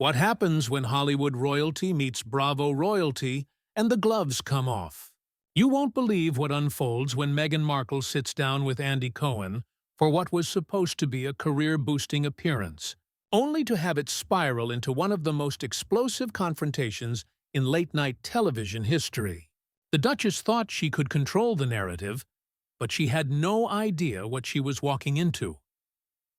What happens when Hollywood royalty meets Bravo royalty and the gloves come off? You won't believe what unfolds when Meghan Markle sits down with Andy Cohen for what was supposed to be a career-boosting appearance, only to have it spiral into one of the most explosive confrontations in late-night television history. The Duchess thought she could control the narrative, but she had no idea what she was walking into.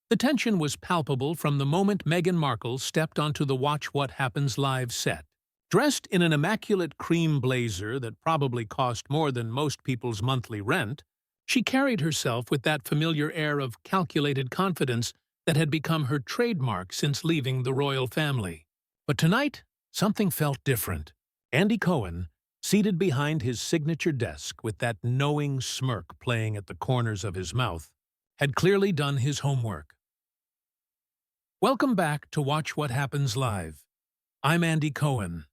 The tension was palpable from the moment Meghan Markle stepped onto the Watch What Happens Live set. Dressed in an immaculate cream blazer that probably cost more than most people's monthly rent, she carried herself with that familiar air of calculated confidence that had become her trademark since leaving the royal family. But tonight, something felt different. Andy Cohen, seated behind his signature desk with that knowing smirk playing at the corners of his mouth, had clearly done his homework. Welcome back to Watch What Happens Live. I'm Andy Cohen,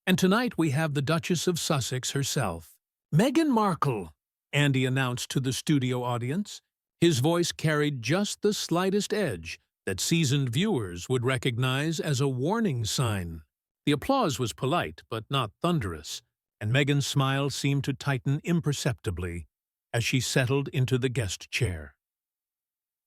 and tonight we have the Duchess of Sussex herself. Meghan Markle, Andy announced to the studio audience. His voice carried just the slightest edge that seasoned viewers would recognize as a warning sign. The applause was polite but not thunderous, and Meghan's smile seemed to tighten imperceptibly as she settled into the guest chair.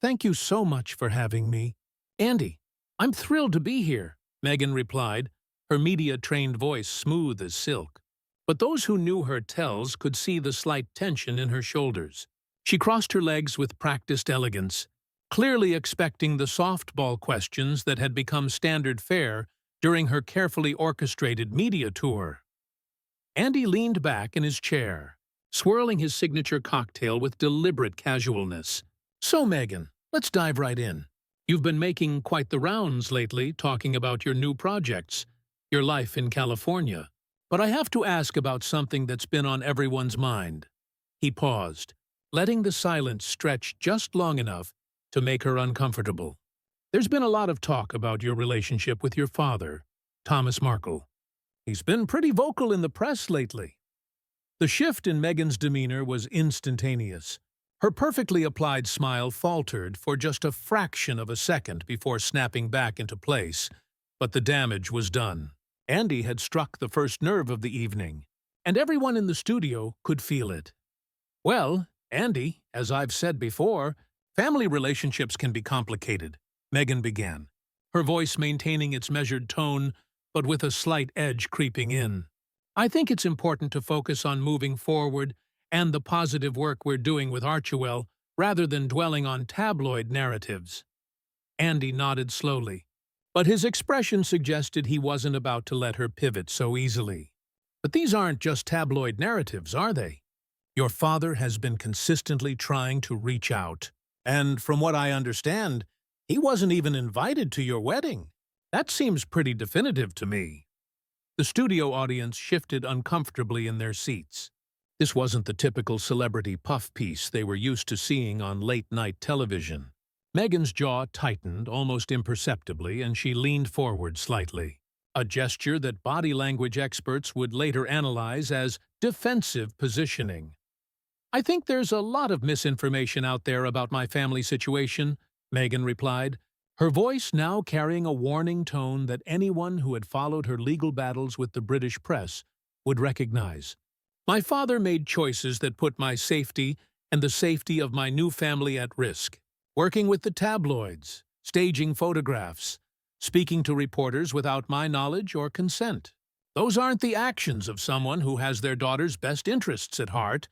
"Thank you so much for having me, Andy. I'm thrilled to be here," Meghan replied, her media-trained voice smooth as silk. But those who knew her tells could see the slight tension in her shoulders. She crossed her legs with practiced elegance, clearly expecting the softball questions that had become standard fare during her carefully orchestrated media tour. Andy leaned back in his chair, swirling his signature cocktail with deliberate casualness. "So, Meghan, let's dive right in. You've been making quite the rounds lately, talking about your new projects, your life in California. But I have to ask about something that's been on everyone's mind." He paused, letting the silence stretch just long enough to make her uncomfortable. "There's been a lot of talk about your relationship with your father, Thomas Markle. He's been pretty vocal in the press lately." The shift in Meghan's demeanor was instantaneous. Her perfectly applied smile faltered for just a fraction of a second before snapping back into place, but the damage was done. Andy had struck the first nerve of the evening, and everyone in the studio could feel it. "Well, Andy, as I've said before, family relationships can be complicated," Meghan began, her voice maintaining its measured tone, but with a slight edge creeping in. "I think it's important to focus on moving forward and the positive work we're doing with Archewell, rather than dwelling on tabloid narratives." Andy nodded slowly, but his expression suggested he wasn't about to let her pivot so easily. "But these aren't just tabloid narratives, are they? Your father has been consistently trying to reach out, and from what I understand, he wasn't even invited to your wedding. That seems pretty definitive to me." The studio audience shifted uncomfortably in their seats. This wasn't the typical celebrity puff piece they were used to seeing on late-night television. Meghan's jaw tightened almost imperceptibly, and she leaned forward slightly, a gesture that body language experts would later analyze as defensive positioning. "I think there's a lot of misinformation out there about my family situation," Meghan replied, her voice now carrying a warning tone that anyone who had followed her legal battles with the British press would recognize. "My father made choices that put my safety and the safety of my new family at risk. Working with the tabloids, staging photographs, speaking to reporters without my knowledge or consent. Those aren't the actions of someone who has their daughter's best interests at heart."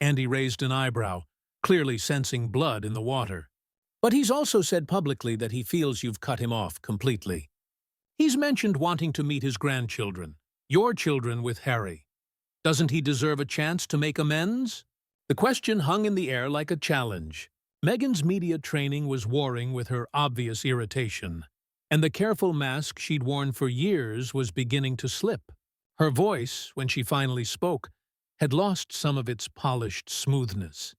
Andy raised an eyebrow, clearly sensing blood in the water. "But he's also said publicly that he feels you've cut him off completely. He's mentioned wanting to meet his grandchildren, your children with Harry. Doesn't he deserve a chance to make amends?" The question hung in the air like a challenge. Meghan's media training was warring with her obvious irritation, and the careful mask she'd worn for years was beginning to slip. Her voice, when she finally spoke, had lost some of its polished smoothness.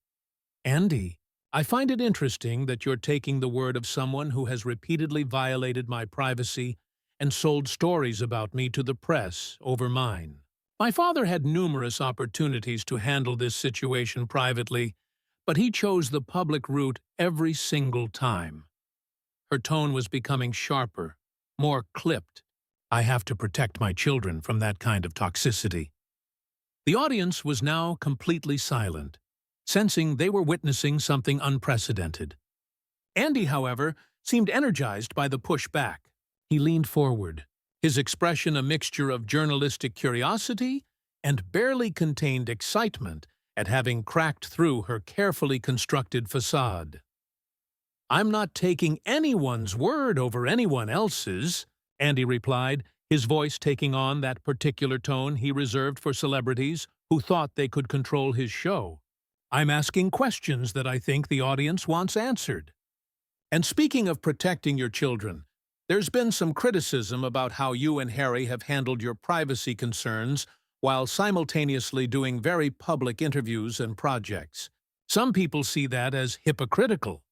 "Andy, I find it interesting that you're taking the word of someone who has repeatedly violated my privacy and sold stories about me to the press over mine. My father had numerous opportunities to handle this situation privately, but he chose the public route every single time." Her tone was becoming sharper, more clipped. I have to protect my children from that kind of toxicity. The audience was now completely silent, sensing they were witnessing something unprecedented. Andy, however, seemed energized by the pushback. He leaned forward, his expression a mixture of journalistic curiosity and barely contained excitement at having cracked through her carefully constructed facade. "I'm not taking anyone's word over anyone else's," Andy replied, his voice taking on that particular tone he reserved for celebrities who thought they could control his show. "I'm asking questions that I think the audience wants answered." And speaking of protecting your children, there's been some criticism about how you and Harry have handled your privacy concerns while simultaneously doing very public interviews and projects. Some people see that as hypocritical.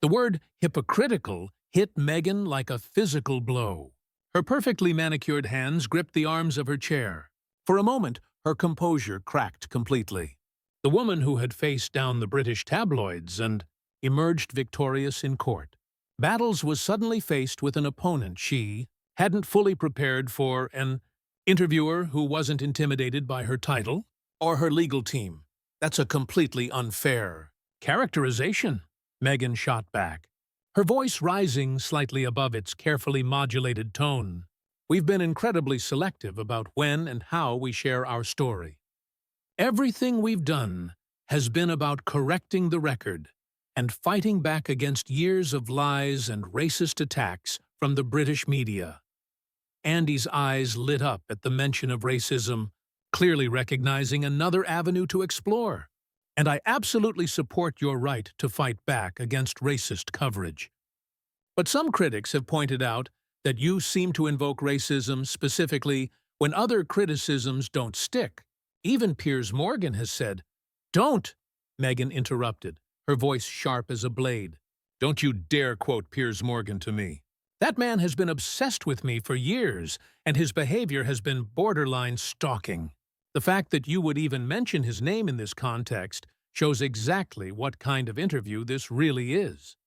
The word hypocritical hit Meghan like a physical blow. Her perfectly manicured hands gripped the arms of her chair. For a moment, her composure cracked completely. The woman who had faced down the British tabloids and emerged victorious in court. Battles was suddenly faced with an opponent she hadn't fully prepared for, an interviewer who wasn't intimidated by her title or her legal team. That's a completely unfair characterization, Meghan shot back, her voice rising slightly above its carefully modulated tone. "We've been incredibly selective about when and how we share our story. Everything we've done has been about correcting the record and fighting back against years of lies and racist attacks from the British media." Andy's eyes lit up at the mention of racism, clearly recognizing another avenue to explore. "And I absolutely support your right to fight back against racist coverage. But some critics have pointed out that you seem to invoke racism specifically when other criticisms don't stick. Even Piers Morgan has said—" "Don't!" Meghan interrupted, her voice sharp as a blade. "Don't you dare quote Piers Morgan to me. That man has been obsessed with me for years, and his behavior has been borderline stalking. The fact that you would even mention his name in this context shows exactly what kind of interview this really is."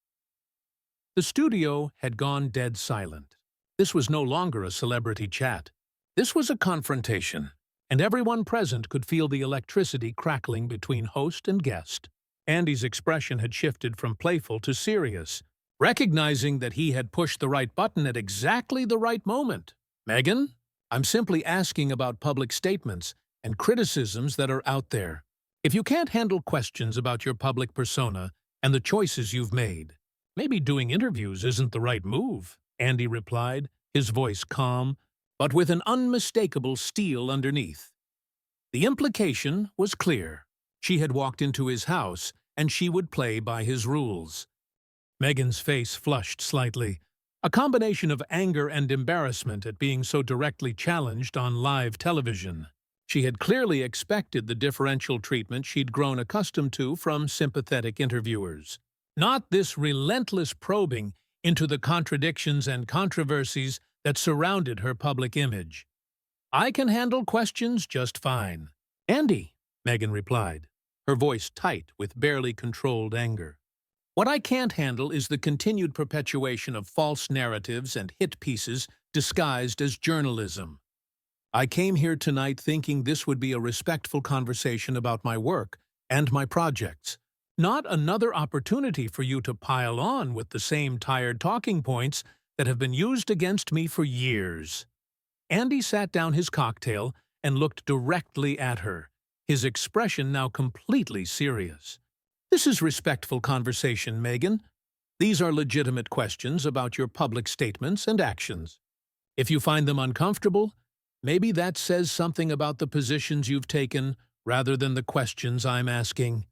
The studio had gone dead silent. This was no longer a celebrity chat. This was a confrontation, and everyone present could feel the electricity crackling between host and guest. Andy's expression had shifted from playful to serious, recognizing that he had pushed the right button at exactly the right moment. "Meghan, I'm simply asking about public statements and criticisms that are out there. If you can't handle questions about your public persona and the choices you've made, maybe doing interviews isn't the right move," Andy replied, his voice calm, but with an unmistakable steel underneath. The implication was clear. She had walked into his house, and she would play by his rules. Meghan's face flushed slightly, a combination of anger and embarrassment at being so directly challenged on live television. She had clearly expected the differential treatment she'd grown accustomed to from sympathetic interviewers. Not this relentless probing into the contradictions and controversies that surrounded her public image. "I can handle questions just fine." "Andy," Meghan replied, her voice tight with barely controlled anger. "What I can't handle is the continued perpetuation of false narratives and hit pieces disguised as journalism. I came here tonight thinking this would be a respectful conversation about my work and my projects, not another opportunity for you to pile on with the same tired talking points that have been used against me for years." Andy sat down his cocktail and looked directly at her, his expression now completely serious. "This is respectful conversation, Meghan. These are legitimate questions about your public statements and actions. If you find them uncomfortable, maybe that says something about the positions you've taken rather than the questions I'm asking."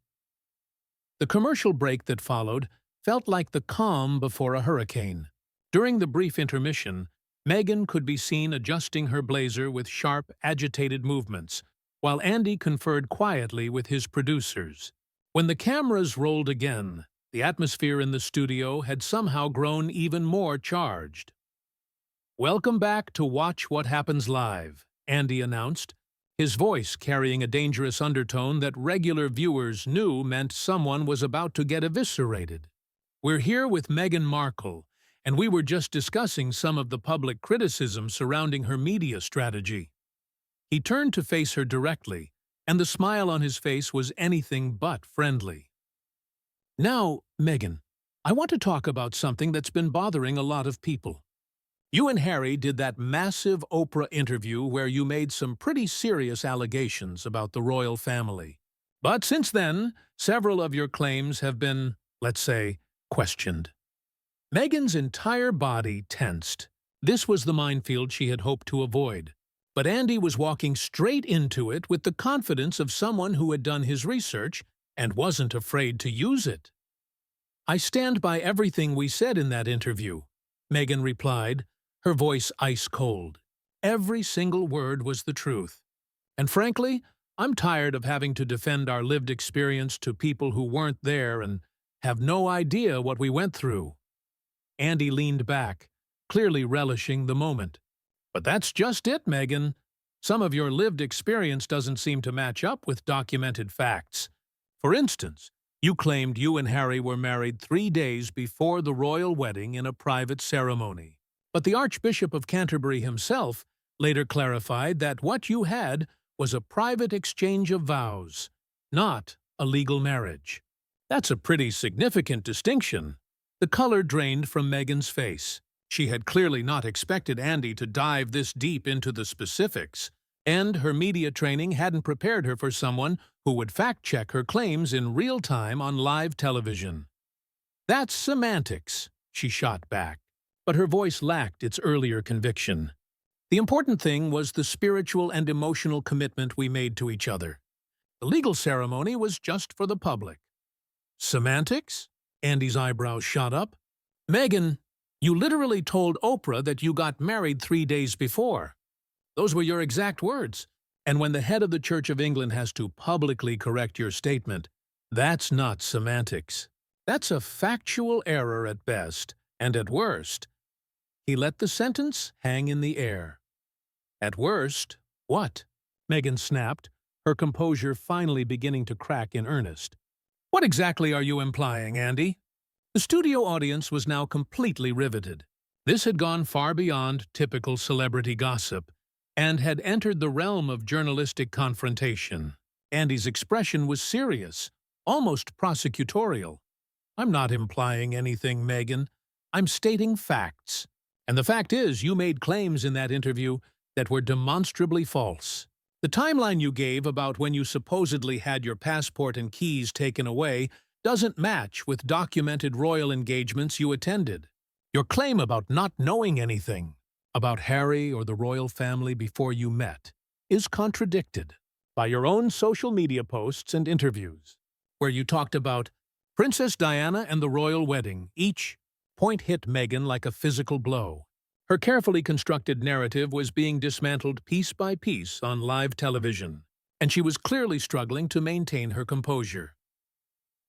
The commercial break that followed felt like the calm before a hurricane. During the brief intermission, Meghan could be seen adjusting her blazer with sharp, agitated movements, while Andy conferred quietly with his producers. When the cameras rolled again, the atmosphere in the studio had somehow grown even more charged. "Welcome back to Watch What Happens Live," Andy announced, his voice carrying a dangerous undertone that regular viewers knew meant someone was about to get eviscerated. "We're here with Meghan Markle, and we were just discussing some of the public criticism surrounding her media strategy." He turned to face her directly, and the smile on his face was anything but friendly. "Now, Meghan, I want to talk about something that's been bothering a lot of people. You and Harry did that massive Oprah interview where you made some pretty serious allegations about the royal family. But since then, several of your claims have been, let's say, questioned." Meghan's entire body tensed. This was the minefield she had hoped to avoid. But Andy was walking straight into it with the confidence of someone who had done his research and wasn't afraid to use it. "I stand by everything we said in that interview," Meghan replied, her voice ice-cold. Every single word was the truth. "And frankly, I'm tired of having to defend our lived experience to people who weren't there and have no idea what we went through." Andy leaned back, clearly relishing the moment. "But that's just it, Meghan. Some of your lived experience doesn't seem to match up with documented facts. For instance, you claimed you and Harry were married 3 days before the royal wedding in a private ceremony. But the Archbishop of Canterbury himself later clarified that what you had was a private exchange of vows, not a legal marriage. That's a pretty significant distinction." The color drained from Meghan's face. She had clearly not expected Andy to dive this deep into the specifics, and her media training hadn't prepared her for someone who would fact-check her claims in real time on live television. "That's semantics," she shot back, but her voice lacked its earlier conviction. "The important thing was the spiritual and emotional commitment we made to each other. The legal ceremony was just for the public." "Semantics?" Andy's eyebrows shot up. "Meghan, you literally told Oprah that you got married 3 days before. Those were your exact words. And when the head of the Church of England has to publicly correct your statement, that's not semantics. That's a factual error at best, and at worst." He let the sentence hang in the air. "At worst, what?" Meghan snapped, her composure finally beginning to crack in earnest. "What exactly are you implying, Andy?" The studio audience was now completely riveted. This had gone far beyond typical celebrity gossip and had entered the realm of journalistic confrontation. Andy's expression was serious, almost prosecutorial. "I'm not implying anything, Meghan. I'm stating facts. And the fact is, you made claims in that interview that were demonstrably false. The timeline you gave about when you supposedly had your passport and keys taken away doesn't match with documented royal engagements you attended. Your claim about not knowing anything about Harry or the royal family before you met is contradicted by your own social media posts and interviews, where you talked about Princess Diana and the royal wedding. Each point hit Meghan like a physical blow. Her carefully constructed narrative was being dismantled piece by piece on live television, and she was clearly struggling to maintain her composure.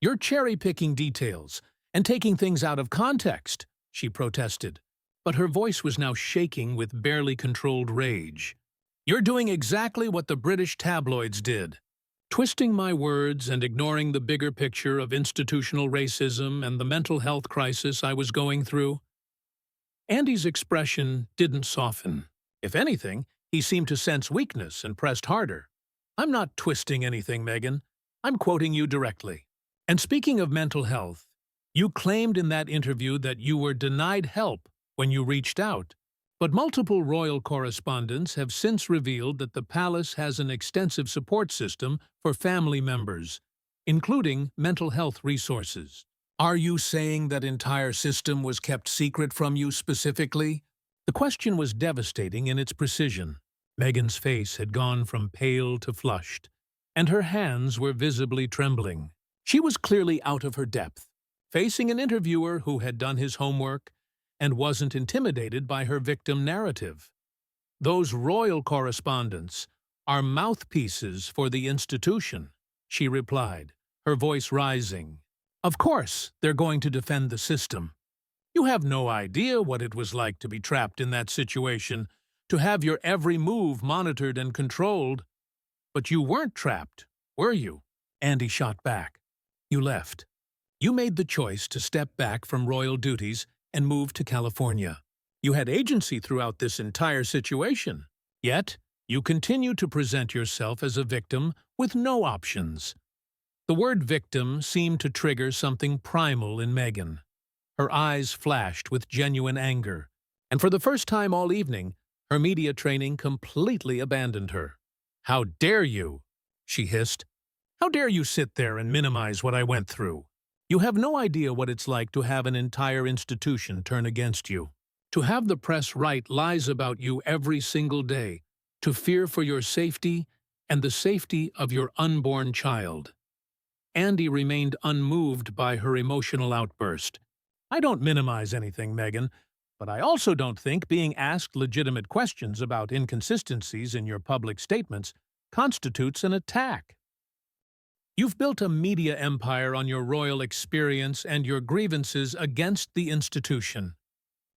"You're cherry-picking details and taking things out of context," she protested, but her voice was now shaking with barely controlled rage. "You're doing exactly what the British tabloids did, twisting my words and ignoring the bigger picture of institutional racism and the mental health crisis I was going through." Andy's expression didn't soften. If anything, he seemed to sense weakness and pressed harder. "I'm not twisting anything, Meghan. I'm quoting you directly. And speaking of mental health, you claimed in that interview that you were denied help when you reached out, but multiple royal correspondents have since revealed that the palace has an extensive support system for family members, including mental health resources. Are you saying that entire system was kept secret from you specifically?" The question was devastating in its precision. Meghan's face had gone from pale to flushed, and her hands were visibly trembling. She was clearly out of her depth, facing an interviewer who had done his homework and wasn't intimidated by her victim narrative. "Those royal correspondents are mouthpieces for the institution," she replied, her voice rising. "Of course they're going to defend the system. You have no idea what it was like to be trapped in that situation, to have your every move monitored and controlled. But you weren't trapped, were you?" Andy shot back. "You left. You made the choice to step back from royal duties and moved to California. You had agency throughout this entire situation. Yet, you continue to present yourself as a victim with no options. The word victim seemed to trigger something primal in Meghan. Her eyes flashed with genuine anger, and for the first time all evening, her media training completely abandoned her. "How dare you?" she hissed. "How dare you sit there and minimize what I went through? You have no idea what it's like to have an entire institution turn against you. To have the press write lies about you every single day, to fear for your safety and the safety of your unborn child." Andy remained unmoved by her emotional outburst. "I don't minimize anything, Meghan, but I also don't think being asked legitimate questions about inconsistencies in your public statements constitutes an attack. You've built a media empire on your royal experience and your grievances against the institution.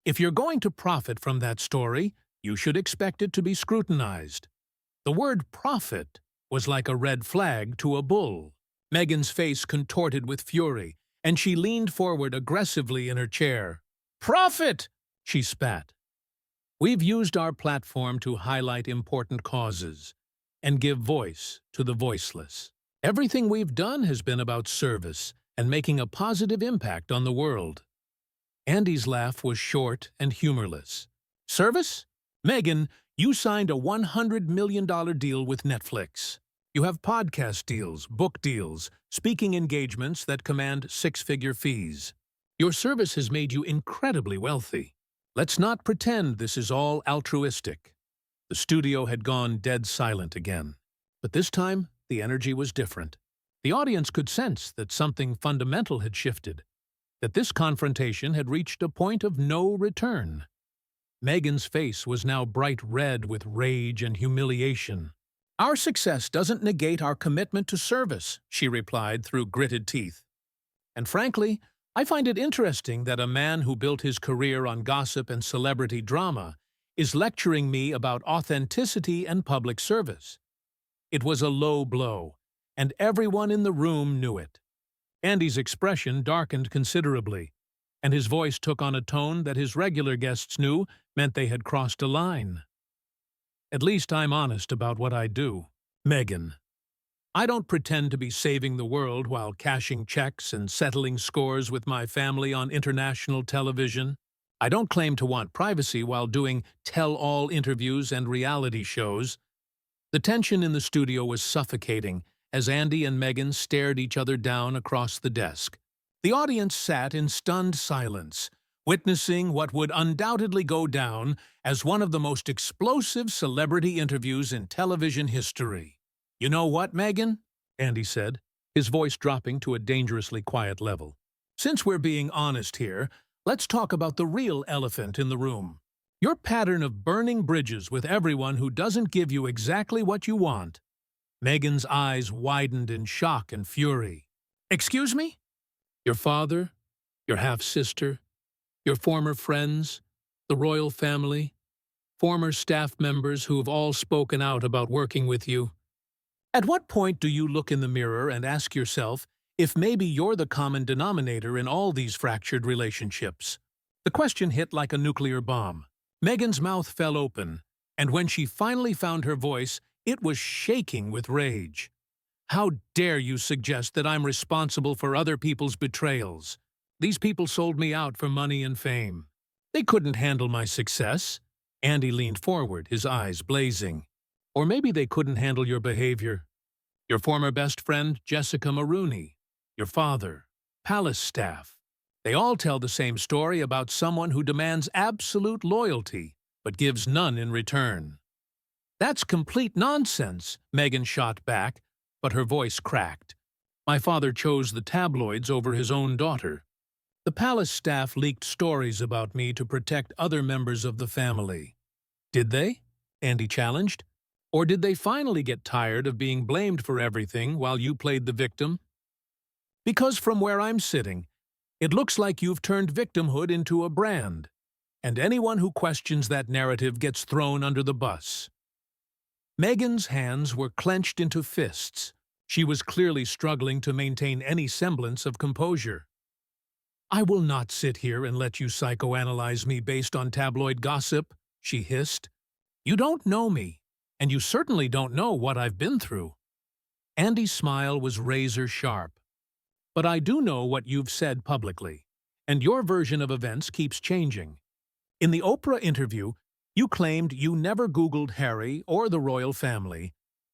If you're going to profit from that story, you should expect it to be scrutinized." The word profit was like a red flag to a bull. Meghan's face contorted with fury, and she leaned forward aggressively in her chair. "Profit!" she spat. "We've used our platform to highlight important causes and give voice to the voiceless. Everything we've done has been about service and making a positive impact on the world." Andy's laugh was short and humorless. "Service? Meghan, you signed a $100 million deal with Netflix. You have podcast deals, book deals, speaking engagements that command six-figure fees. Your service has made you incredibly wealthy. Let's not pretend this is all altruistic." The studio had gone dead silent again. But this time, the energy was different. The audience could sense that something fundamental had shifted, that this confrontation had reached a point of no return. Meghan's face was now bright red with rage and humiliation. "Our success doesn't negate our commitment to service," she replied through gritted teeth. "And frankly, I find it interesting that a man who built his career on gossip and celebrity drama is lecturing me about authenticity and public service." It was a low blow, and everyone in the room knew it. Andy's expression darkened considerably, and his voice took on a tone that his regular guests knew meant they had crossed a line. "At least I'm honest about what I do, Meghan. I don't pretend to be saving the world while cashing checks and settling scores with my family on international television. I don't claim to want privacy while doing tell-all interviews and reality shows." The tension in the studio was suffocating as Andy and Meghan stared each other down across the desk. The audience sat in stunned silence, witnessing what would undoubtedly go down as one of the most explosive celebrity interviews in television history. "You know what, Meghan?" Andy said, his voice dropping to a dangerously quiet level. "Since we're being honest here, let's talk about the real elephant in the room. Your pattern of burning bridges with everyone who doesn't give you exactly what you want." Meghan's eyes widened in shock and fury. "Excuse me? Your father, your half-sister, your former friends, the royal family, former staff members who have all spoken out about working with you. At what point do you look in the mirror and ask yourself if maybe you're the common denominator in all these fractured relationships?" The question hit like a nuclear bomb. Meghan's mouth fell open, and when she finally found her voice, it was shaking with rage. "How dare you suggest that I'm responsible for other people's betrayals? These people sold me out for money and fame. They couldn't handle my success." Andy leaned forward, his eyes blazing. "Or maybe they couldn't handle your behavior. Your former best friend, Jessica Maroney, your father, palace staff. They all tell the same story about someone who demands absolute loyalty, but gives none in return." "That's complete nonsense," Meghan shot back, but her voice cracked. "My father chose the tabloids over his own daughter. The palace staff leaked stories about me to protect other members of the family." "Did they?" Andy challenged. "Or did they finally get tired of being blamed for everything while you played the victim? Because from where I'm sitting, it looks like you've turned victimhood into a brand, and anyone who questions that narrative gets thrown under the bus." Meghan's hands were clenched into fists. She was clearly struggling to maintain any semblance of composure. I will not sit here and let you psychoanalyze me based on tabloid gossip, she hissed. You don't know me, and you certainly don't know what I've been through. Andy's smile was razor-sharp. But I do know what you've said publicly, and your version of events keeps changing. In the Oprah interview, you claimed you never Googled Harry or the royal family,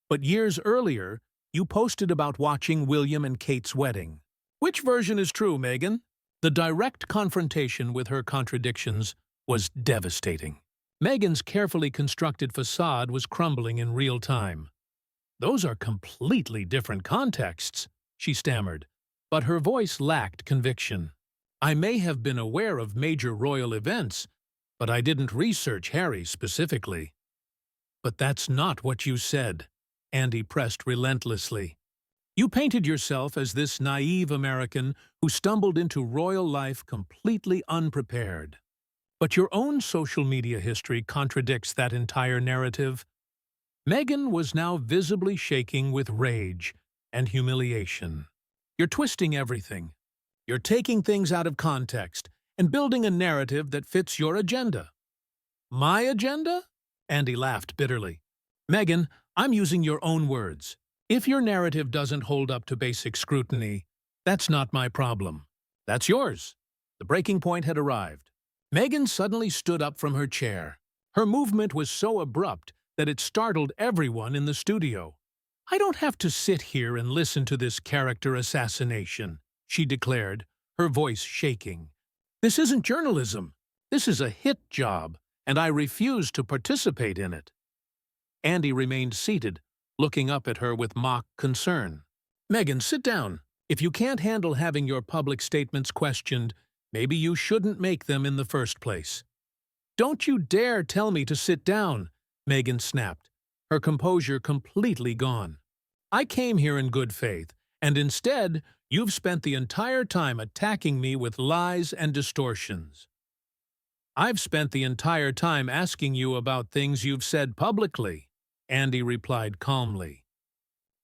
but years earlier, you posted about watching William and Kate's wedding. Which version is true, Meghan? The direct confrontation with her contradictions was devastating. Meghan's carefully constructed facade was crumbling in real time. Those are completely different contexts, she stammered, but her voice lacked conviction. I may have been aware of major royal events, but I didn't research Harry specifically. But that's not what you said, Andy pressed relentlessly. You painted yourself as this naive American who stumbled into royal life completely unprepared. But your own social media history contradicts that entire narrative. Meghan was now visibly shaking with rage and humiliation. You're twisting everything. You're taking things out of context and building a narrative that fits your agenda. My agenda? Andy laughed bitterly. Meghan, I'm using your own words. If your narrative doesn't hold up to basic scrutiny, that's not my problem. That's yours. The breaking point had arrived. Meghan suddenly stood up from her chair. Her movement was so abrupt that it startled everyone in the studio. I don't have to sit here and listen to this character assassination, she declared, her voice shaking. This isn't journalism. This is a hit job, and I refuse to participate in it. Andy remained seated, looking up at her with mock concern. Meghan, sit down. If you can't handle having your public statements questioned, maybe you shouldn't make them in the first place. Don't you dare tell me to sit down, Meghan snapped, her composure completely gone. I came here in good faith, and instead, you've spent the entire time attacking me with lies and distortions. I've spent the entire time asking you about things you've said publicly, Andy replied calmly.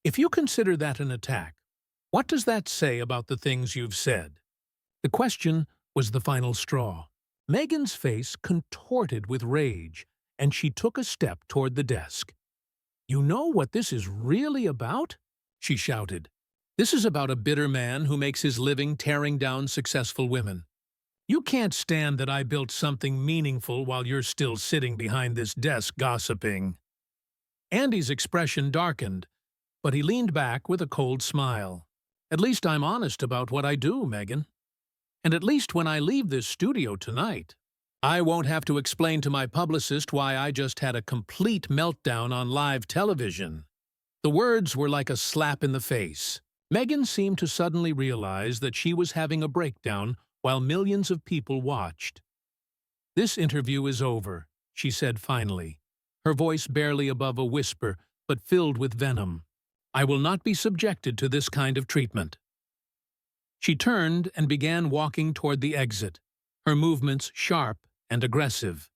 If you consider that an attack, what does that say about the things you've said? The question was the final straw. Meghan's face contorted with rage, and she took a step toward the desk. You know what this is really about? She shouted. This is about a bitter man who makes his living tearing down successful women. You can't stand that I built something meaningful while you're still sitting behind this desk gossiping. Andy's expression darkened, but he leaned back with a cold smile. At least I'm honest about what I do, Meghan. And at least when I leave this studio tonight, I won't have to explain to my publicist why I just had a complete meltdown on live television. The words were like a slap in the face. Meghan seemed to suddenly realize that she was having a breakdown while millions of people watched. This interview is over, she said finally, her voice barely above a whisper but filled with venom. I will not be subjected to this kind of treatment. She turned and began walking toward the exit, her movements sharp and aggressive.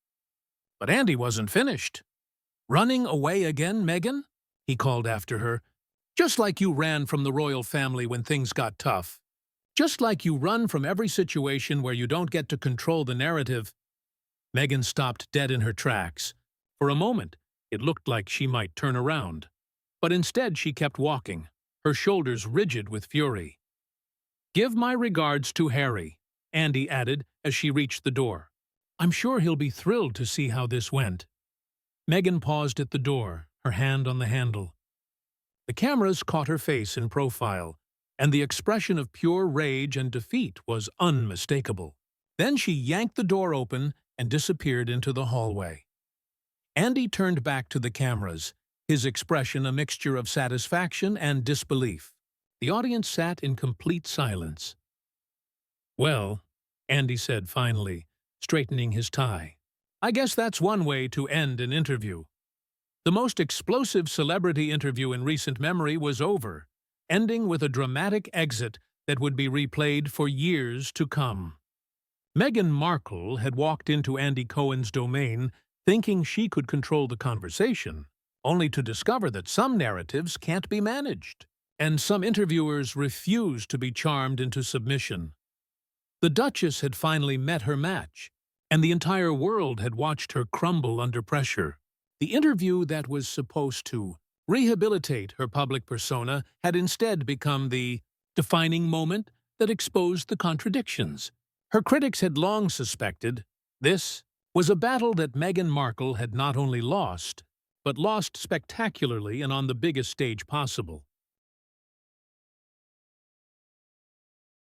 But Andy wasn't finished. Running away again, Meghan? He called after her. Just like you ran from the royal family when things got tough. Just like you run from every situation where you don't get to control the narrative. Meghan stopped dead in her tracks. For a moment, it looked like she might turn around. But instead she kept walking, her shoulders rigid with fury. Give my regards to Harry, Andy added as she reached the door. I'm sure he'll be thrilled to see how this went. Meghan paused at the door, her hand on the handle. The cameras caught her face in profile, and the expression of pure rage and defeat was unmistakable. Then she yanked the door open and disappeared into the hallway. Andy turned back to the cameras, his expression a mixture of satisfaction and disbelief. The audience sat in complete silence. Well, Andy said finally, straightening his tie, I guess that's one way to end an interview. The most explosive celebrity interview in recent memory was over, ending with a dramatic exit that would be replayed for years to come. Meghan Markle had walked into Andy Cohen's domain thinking she could control the conversation, only to discover that some narratives can't be managed, and some interviewers refuse to be charmed into submission. The Duchess had finally met her match, and the entire world had watched her crumble under pressure. The interview that was supposed to rehabilitate her public persona had instead become the defining moment that exposed the contradictions. Her critics had long suspected this was a battle that Meghan Markle had not only lost, but lost spectacularly and on the biggest stage possible.